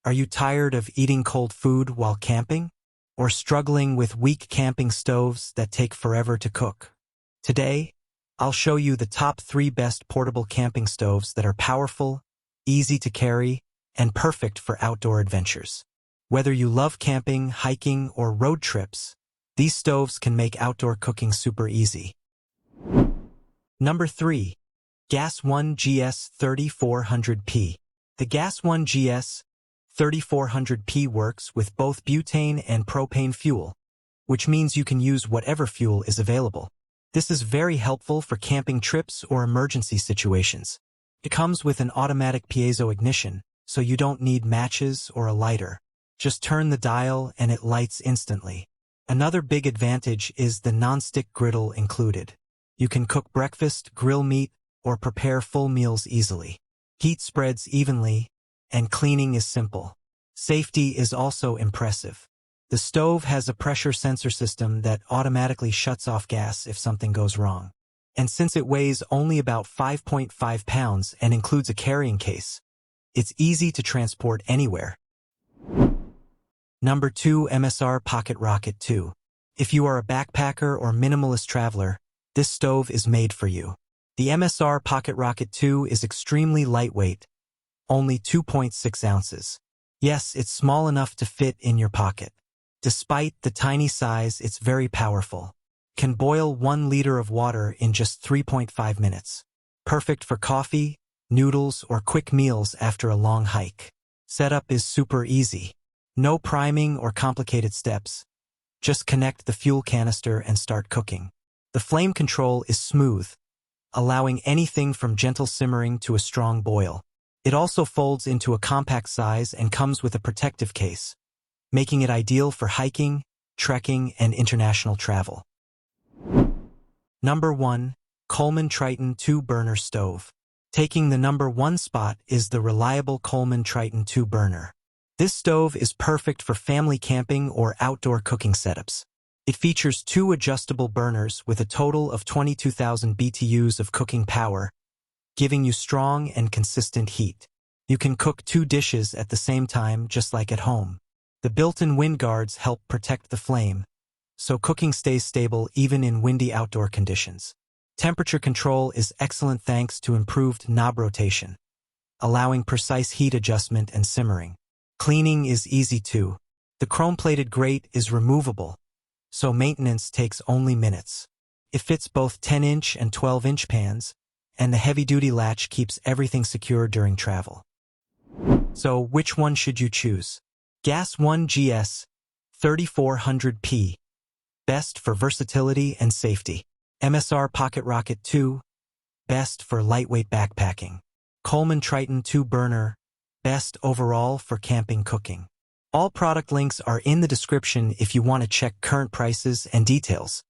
Are you tired of eating cold food while camping? Or struggling with weak camping stoves that take forever to cook? Today, I'll show you the top 3 best portable camping stoves that are powerful, easy to carry, and perfect for outdoor adventures. Whether you love camping, hiking, or road trips, these stoves can make outdoor cooking super easy. Number 3. Gas One GS 3400P. The Gas One GS 3400P works with both butane and propane fuel, which means you can use whatever fuel is available. This is very helpful for camping trips or emergency situations. It comes with an automatic piezo ignition, so you don't need matches or a lighter. Just turn the dial and it lights instantly. Another big advantage is the non-stick griddle included. You can cook breakfast, grill meat, or prepare full meals easily. Heat spreads evenly, and cleaning is simple. Safety is also impressive. The stove has a pressure sensor system that automatically shuts off gas if something goes wrong. And since it weighs only about 5.5 pounds and includes a carrying case, it's easy to transport anywhere. Number 2. MSR Pocket Rocket 2. If you are a backpacker or minimalist traveler, this stove is made for you. The MSR Pocket Rocket 2 is extremely lightweight, only 2.6 ounces. Yes, it's small enough to fit in your pocket. Despite the tiny size, it's very powerful. Can boil 1 liter of water in just 3.5 minutes. Perfect for coffee, noodles, or quick meals after a long hike. Setup is super easy. No priming or complicated steps. Just connect the fuel canister and start cooking. The flame control is smooth, allowing anything from gentle simmering to a strong boil. It also folds into a compact size and comes with a protective case, making it ideal for hiking, trekking, and international travel. Number 1. Coleman Triton 2-Burner Stove. Taking the number 1 spot is the reliable Coleman Triton 2-Burner. This stove is perfect for family camping or outdoor cooking setups. It features 2 adjustable burners with a total of 22,000 BTUs of cooking power, giving you strong and consistent heat. You can cook 2 dishes at the same time, just like at home. The built-in wind guards help protect the flame, so cooking stays stable even in windy outdoor conditions. Temperature control is excellent thanks to improved knob rotation, allowing precise heat adjustment and simmering. Cleaning is easy too. The chrome-plated grate is removable, so maintenance takes only minutes. It fits both 10-inch and 12-inch pans, and the heavy-duty latch keeps everything secure during travel. So which one should you choose? Gas One GS 3400P. Best for versatility and safety. MSR Pocket Rocket 2. Best for lightweight backpacking. Coleman Triton 2-Burner. Best overall for camping cooking. All product links are in the description if you want to check current prices and details.